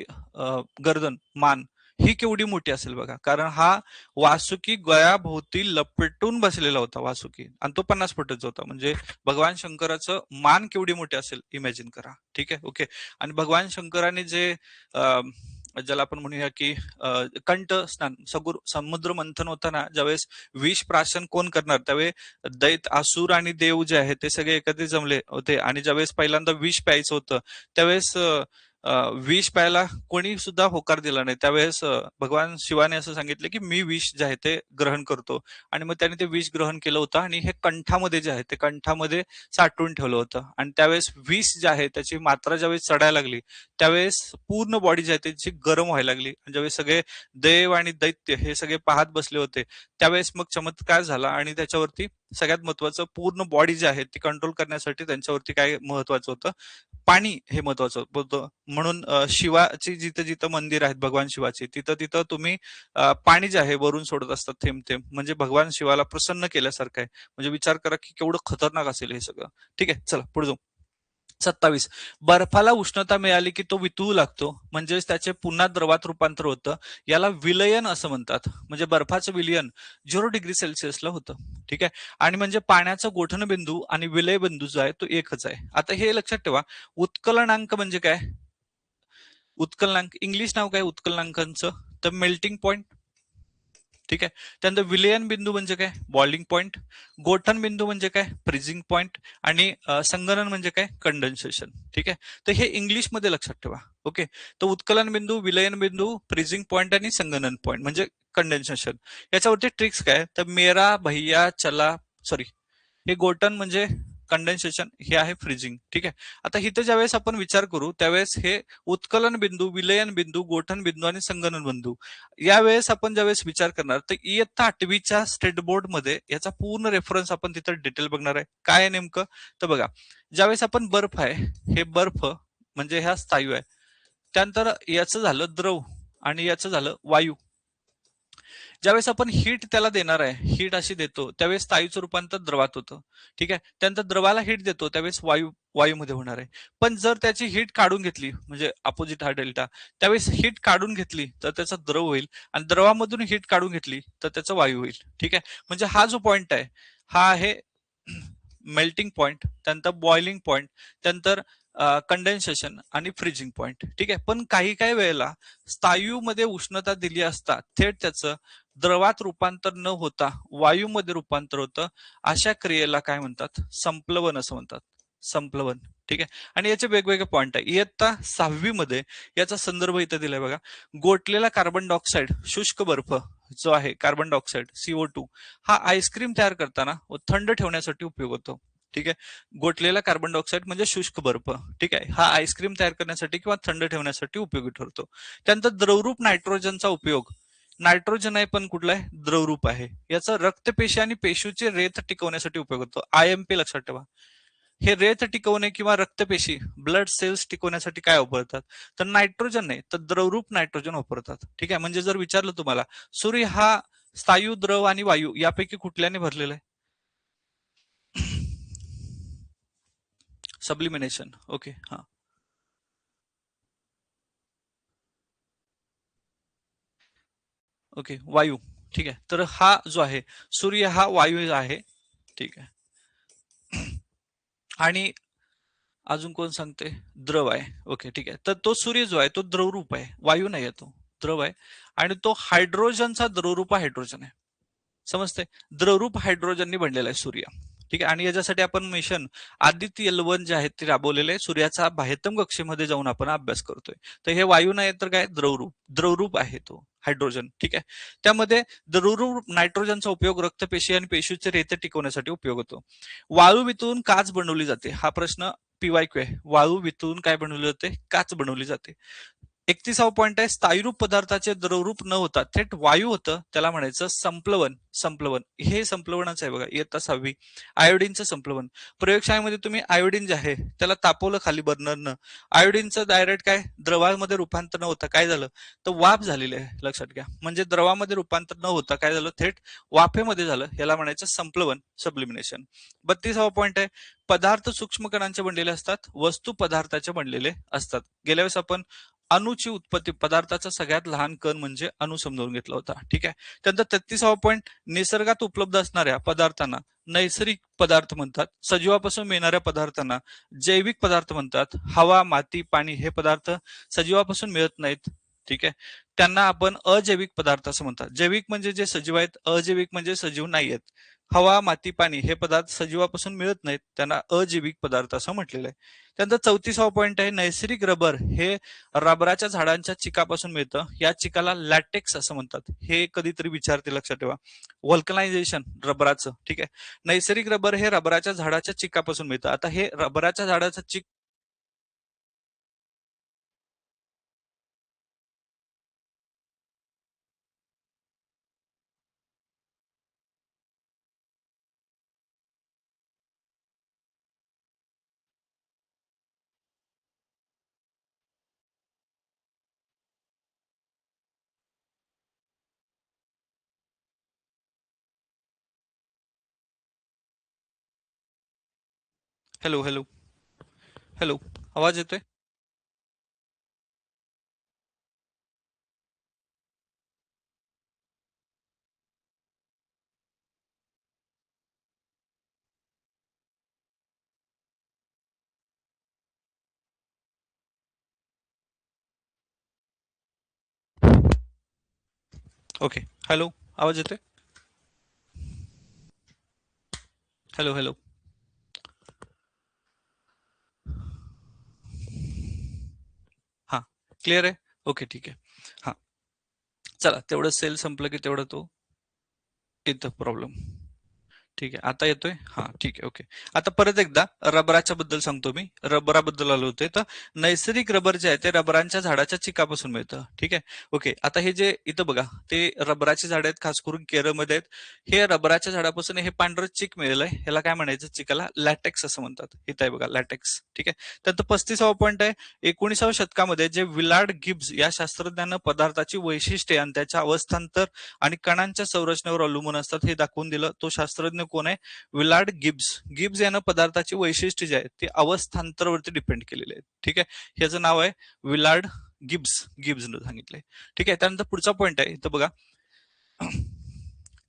गर्दन, मान, ही केवढी मोठी असेल बघा. कारण हा वासुकी गळ्याभोवती लपेटून बसलेला होता वासुकी, आणि तो 50 फुटाचा होता. म्हणजे भगवान शंकराचं मान केवढी मोठी असेल इमॅजिन करा. ठीक आहे, ओके. आणि भगवान शंकराने जे ज्याला आपण म्हणूया की कंठ स्नान, समुद्र मंथन होताना ज्यावेळेस विष प्राशन कोण करणार, त्यावेळी दैत, असुर आणि देव जे आहेत ते सगळे एकत्रित जमले होते. आणि ज्यावेळेस पहिल्यांदा विष प्यायचं होतं त्यावेळेस विष प्यायला कोणी सुद्धा होकार दिला नाही. त्यावेळेस भगवान शिवाने असं सांगितलं की मी विष जे आहे ते ग्रहण करतो. आणि मग त्याने ते विष ग्रहण केलं होतं आणि हे कंठामध्ये जे आहे ते कंठामध्ये साठवून ठेवलं होतं. आणि त्यावेळेस विष जे आहे त्याची मात्रा ज्यावेळेस चढायला लागली त्यावेळेस पूर्ण बॉडी जी आहे त्याची गरम व्हायला लागली. आणि ज्यावेळेस सगळे देव आणि दैत्य हे सगळे पाहत बसले होते त्यावेळेस मग चमत्कार झाला. आणि त्याच्यावरती सगळ्यात महत्वाचं, पूर्ण बॉडी जी आहे ती कंट्रोल करण्यासाठी त्यांच्यावरती काय महत्वाचं होतं, पाणी हे महत्वाचं होतं. म्हणून शिवाची जिथं जिथं मंदिर आहेत भगवान शिवाची तिथं तिथं तुम्ही पाणी जे आहे वरून सोडत असतात थेंब थेंब. म्हणजे भगवान शिवाला प्रसन्न केल्यासारखं आहे. म्हणजे विचार करा की केवढं खतरनाक असेल हे सगळं. ठीक आहे, चला पुढे जाऊ. 27. बर्फाला उष्णता मिळाली की तो वितळू लागतो, म्हणजेच त्याचे पुन्हा द्रवात रूपांतर होतं. याला विलयन असं म्हणतात. म्हणजे बर्फाचं विलयन 0 डिग्री सेल्सिअसला होतं. ठीक आहे. आणि म्हणजे पाण्याचा गोठणबिंदू आणि विलय बिंदू जो आहे तो एकच आहे. आता हे लक्षात ठेवा, उत्कलनांक म्हणजे काय? उत्कलनांक इंग्लिश नाव काय उत्कलनांकांचं? तर मेल्टिंग पॉइंट. ठीक आहे. त्यानंतर विलयन बिंदू म्हणजे काय? Boiling point. गोठण बिंदू म्हणजे काय? Freezing point. आणि संगणन म्हणजे काय? कंडेन्सेशन. ठीक आहे. तर हे इंग्लिश मध्ये लक्षात ठेवा. ओके. तर उत्कलन बिंदू, विलयन बिंदू, फ्रीजिंग पॉइंट आणि संगणन पॉइंट म्हणजे कंडेन्सेशन. याच्यावरती ट्रिक्स काय? तर मेरा भैया चला, सॉरी, हे गोटन म्हणजे कंडेन्सेशन, हे आहे फ्रीजिंग. ठीक आहे. आता इथं ज्यावेळेस आपण विचार करू त्यावेळेस हे उत्कलन बिंदू, विलयन बिंदू, गोठण बिंदू आणि संगणन बिंदू यावेळेस आपण ज्यावेळेस विचार करणार तर इयत्ता 8वीच्या स्टेट बोर्ड मध्ये याचा पूर्ण रेफरन्स आपण तिथं डिटेल बघणार आहे. काय आहे नेमकं? तर बघा, ज्यावेळेस आपण बर्फ आहे, हे बर्फ म्हणजे ह्या स्थायू आहे. त्यानंतर याचं झालं द्रव आणि याचं झालं वायू. ज्यावेळेस आपण हीट त्याला देणार आहे, हीट अशी देतो त्यावेळेस स्थायूचं रूपांतर द्रवात होतं. ठीक आहे. त्यानंतर द्रवाला हीट देतो त्यावेळेस वायूमध्ये होणार आहे. पण जर त्याची हीट काढून घेतली, म्हणजे अपोजिट हा डेल्टा, त्यावेळेस हीट काढून घेतली तर त्याचा द्रव होईल. आणि द्रवामधून हीट काढून घेतली तर त्याचा वायू होईल. ठीक आहे. म्हणजे हा जो पॉइंट आहे हा आहे मेल्टिंग पॉइंट, त्यानंतर बॉइलिंग पॉइंट, त्यानंतर कंडेन्सेशन आणि फ्रीजिंग पॉइंट. ठीक आहे. पण काही वेळेला स्थायूमध्ये उष्णता दिली असता थेट त्याचं द्रवात रूपांतर न होता वायूमध्ये रूपांतर होतं. अशा क्रियेला काय म्हणतात? संप्लवन असं म्हणतात. संप्लवन. ठीक आहे. आणि याचे वेगवेगळे पॉइंट आहे. इयत्ता 6वी मध्ये याचा संदर्भ इथं दिलाय बघा. गोठलेला कार्बन डायऑक्साईड, शुष्क बर्फ जो आहे कार्बन डायऑक्साईड CO2, हा आईस्क्रीम तयार करताना व थंड ठेवण्यासाठी उपयोग होतो. ठीक आहे. गोठलेला कार्बन डायऑक्साईड म्हणजे शुष्क बर्फ. ठीक आहे. हा आईस्क्रीम तयार करण्यासाठी किंवा थंड ठेवण्यासाठी उपयोगी ठरतो. त्यानंतर द्रवरूप नायट्रोजनचा उपयोग. नायट्रोजन आहे पण कुठला आहे? द्रवरूप आहे. याचा रक्तपेशी आणि पेशीचे रेत टिकवण्यासाठी उपयोग होतो. IMP लक्षात ठेवा. हे रेत टिकवणे किंवा रक्तपेशी ब्लड सेल्स टिकवण्यासाठी काय वापरतात? तर नायट्रोजन नाही तर द्रवरूप नायट्रोजन वापरतात. ठीक आहे. म्हणजे जर विचारलं तुम्हाला सूर्य हा स्थायू, द्रव आणि वायू यापैकी कुठल्याने भरलेला आहे? सब्लिमिनेशन. ओके. हा. ओके. वायू. ठीक आहे. तर हा जो आहे सूर्य हा वायू आहे. ठीक आहे. आणि अजून कोण सांगते? द्रव आहे. ओके. ठीक आहे. तर तो सूर्य जो आहे तो द्रवरूप आहे. वायू नाही आहे, तो द्रव आहे. आणि तो हायड्रोजनचा द्रवरूप हायड्रोजन आहे. समजते? द्रवरूप हायड्रोजननी बनलेला आहे सूर्य. ठीक आहे. आणि याच्यासाठी आपण मिशन आदित्य L1 जे आहे ते राबवलेले आहे. सूर्याचा बाह्यतम कक्षेमध्ये जाऊन आपण अभ्यास करतोय. तर हे वायू नाही तर काय? द्रवरूप. द्रवरूप आहे तो हायड्रोजन. ठीक आहे. त्यामध्ये द्रवरूप नायट्रोजनचा उपयोग रक्तपेशी आणि पेशीचे रेते टिकवण्यासाठी उपयोग होतो. वाळू वितळून काच बनवली जाते. हा प्रश्न PYQ आहे. वाळू वितळून काय बनवली जाते? काच बनवली जाते. 31वा पॉईंट आहे, स्थायीरूप पदार्थाचे द्रवरूप न होता थेट वायू होतं, त्याला म्हणायचं संप्लवन. संप्लवन हे संप्लवनाचं आहे बघा, इयत्ता 6वी. आयोडीनचं संप्लवन. प्रयोगशाळेमध्ये तुम्ही आयोडीन जे आहे त्याला तापवलं खाली बर्नरनं. आयोडीनचं डायरेक्ट काय द्रवामध्ये रूपांतर न होता काय झालं? तर वाफ झालेली आहे, लक्षात घ्या. म्हणजे द्रवामध्ये रूपांतर न होता काय झालं? थेट वाफेमध्ये झालं. याला म्हणायचं संप्लवन, सब्लिमिनेशन. 32वा पॉईंट आहे, पदार्थ सूक्ष्म कणांचे बनलेले असतात, वस्तू पदार्थाचे बनलेले असतात. गेल्या वेळेस आपण अणूची उत्पत्ती, पदार्थाचा सगळ्यात लहान कण म्हणजे अणू समजावून घेतला होता. ठीक आहे. त्यानंतर 33वा पॉईंट, निसर्गात उपलब्ध असणाऱ्या पदार्थांना नैसर्गिक पदार्थ म्हणतात. सजीवापासून मिळणाऱ्या पदार्थांना जैविक पदार्थ म्हणतात. हवा, माती, पाणी हे पदार्थ सजीवापासून मिळत नाहीत. ठीक आहे. त्यांना आपण अजैविक पदार्थ असं म्हणतात. जैविक म्हणजे जे सजीव आहेत, अजैविक म्हणजे सजीव नाही आहेत. हवा, माती, पाणी हे पदार्थ सजीवापासून मिळत नाहीत, त्यांना अजैविक पदार्थ असं म्हटलेलं आहे. त्यानंतर 34वा पॉईंट आहे, नैसर्गिक रबर हे रबराच्या झाडांच्या चिकापासून मिळतं. या चिकाला लॅटेक्स असं म्हणतात. हे कधीतरी विचारते, लक्षात ठेवा. व्हल्कनायझेशन रबराचं. ठीक आहे. नैसर्गिक रबर हे रबराच्या झाडाच्या चिकापासून मिळतं. आता हे रबराच्या झाडाचं चिक. Hello hello hello. आवाज येतोय? ओके. हॅलो. आवाज येतोय? Hello hello. हा. क्लिअर आहे? ओके. ठीक आहे. हा. चला, तेवढं सेल संपलं की तेवढं तो येतं प्रॉब्लेम. ठीक आहे. आता येतोय? हा. ठीक आहे. ओके. आता परत एकदा रबराच्या बद्दल सांगतो मी. रबराबद्दल आलो होते. तर नैसर्गिक रबर जे आहे ते रबरांच्या झाडाच्या चिकापासून मिळतं. ठीक आहे. ओके. आता हे जे इथं बघा, ते रबराची झाड आहेत, खास करून केरळमध्ये आहेत. हे रबराच्या झाडापासून हे पांढरं चिक मिळेल आहे. ह्याला काय म्हणायचं? चिकाला लॅटेक्स असं म्हणतात. इथं आहे बघा, लॅटेक्स. ठीक आहे. त्यानंतर 35वा पॉईंट आहे, 19व्या शतकामध्ये जे विलार्ड गिब्स या शास्त्रज्ञानं पदार्थाची वैशिष्ट्ये आणि त्याच्या अवस्थांतर आणि कणांच्या संरचनेवर अवलंबून असतात हे दाखवून दिलं. तो शास्त्रज्ञ कोण आहे? Willard Gibbs. गिब्स यानं पदार्थाची वैशिष्ट्ये जे आहेत ते अवस्थांतरवरती डिपेंड केलेले आहेत. ठीक आहे. ह्याचं नाव आहे विलार्ड गिब्स. गिब्सनं सांगितलंय. ठीक आहे. त्यानंतर पुढचा पॉईंट आहे, इथं बघा.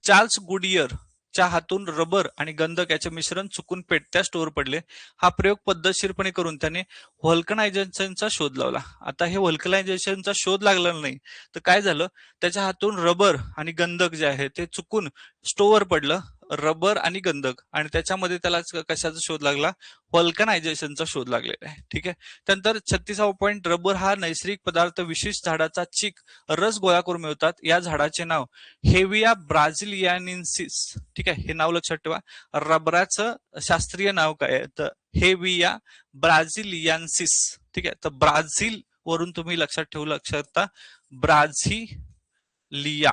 चार्ल्स गुडियर च्या हातून रबर आणि गंधक याचे मिश्रण चुकून पेटत्या स्टोअर पडले. हा प्रयोग पद्धतशीरपणे करून त्याने व्हल्कनायझेशनचा शोध लावला. आता हे व्हल्कनायझेशनचा शोध लागला नाही तर काय झालं? त्याच्या हातून रबर आणि गंधक जे आहे ते चुकून स्टोअर पडलं. रबर आणि गंधक, आणि त्याच्यामध्ये त्याला कशाचा शोध लागला? व्हल्कनायझेशनचा शोध लागलेला आहे. ठीक आहे. त्यानंतर 36वा पॉईंट, रबर हा नैसर्गिक पदार्थ विशिष्ट झाडाचा चीक रस गोळा करून मिळतात. या झाडाचे नाव हेविया ब्राझिलियानिन्सिस. ठीक आहे, हे नाव लक्षात ठेवा. रबराचं शास्त्रीय नाव काय आहे? तर हेविया ब्राझिलियान्सिस. ठीक आहे, तर ब्राझील वरून तुम्ही लक्षात ठेवू शकता, ब्राझिलिया.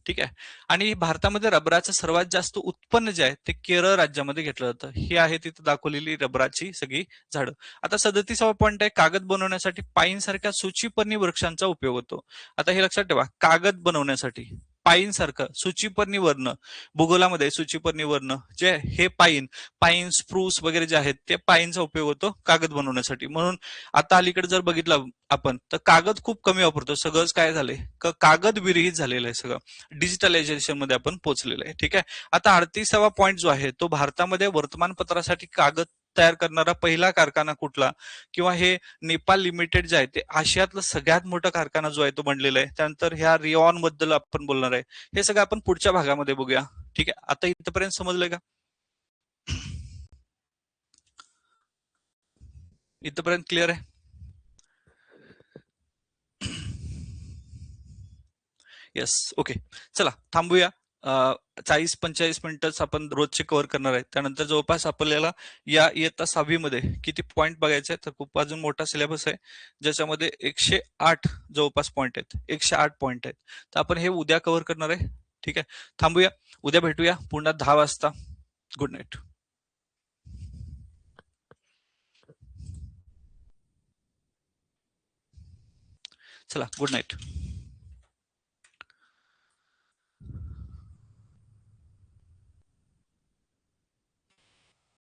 ठीक आहे. आणि भारतामध्ये रबराचं सर्वात जास्त उत्पन्न जे आहे ते केरळ राज्यामध्ये घेतलं जातं. ही आहे तिथे दाखवलेली रबराची सगळी झाडं. आता 37वा पॉईंट आहे, कागद बनवण्यासाठी पाईन सारख्या सूचीपर्णी वृक्षांचा उपयोग होतो. आता हे लक्षात ठेवा, कागद बनवण्यासाठी पाईन सारखं सूचीपर्णी वर्ण, भूगोलामध्ये सूचीपर्णी वर्ण जे हे पाईन स्प्रूस वगैरे जे आहेत ते पाईनचा उपयोग होतो कागद बनवण्यासाठी. म्हणून आता अलीकडे जर बघितलं आपण तर कागद खूप कमी वापरतो. सगळंच काय झालंय, कागद विरहित झालेलं आहे सगळं. डिजिटलायझेशन मध्ये आपण पोहोचलेलो आहे. ठीक आहे. आता 38वा पॉईंट जो आहे तो, भारतामध्ये वर्तमानपत्रासाठी कागद तयार करणारा पहिला कारखाना कुठला, किंवा हे नेपाल लिमिटेड जे आहे ते आशियातलं सगळ्यात मोठा कारखाना जो आहे तो बनलेला आहे. त्यानंतर ह्या रिओन बद्दल आपण बोलणार आहे. हे सगळं आपण पुढच्या भागामध्ये बघूया. ठीक आहे. आता इथपर्यंत समजलंय का? इथपर्यंत क्लिअर आहे? येस. ओके. चला थांबूया. 40-45 मिनिटच आपण रोजचे कव्हर करणार आहे. त्यानंतर जवळपास आपल्याला या इयत्ता 6वी मध्ये किती पॉईंट बघायचे आहेत, तर खूप अजून मोठा सिलेबस आहे, ज्याच्यामध्ये 108 जवळपास पॉईंट आहेत. 108 पॉईंट आहेत. तर आपण हे उद्या कव्हर करणार आहे. ठीक आहे. थांबूया. उद्या भेटूया पुन्हा 10 वाजता. Good night. चला, गुड नाईट.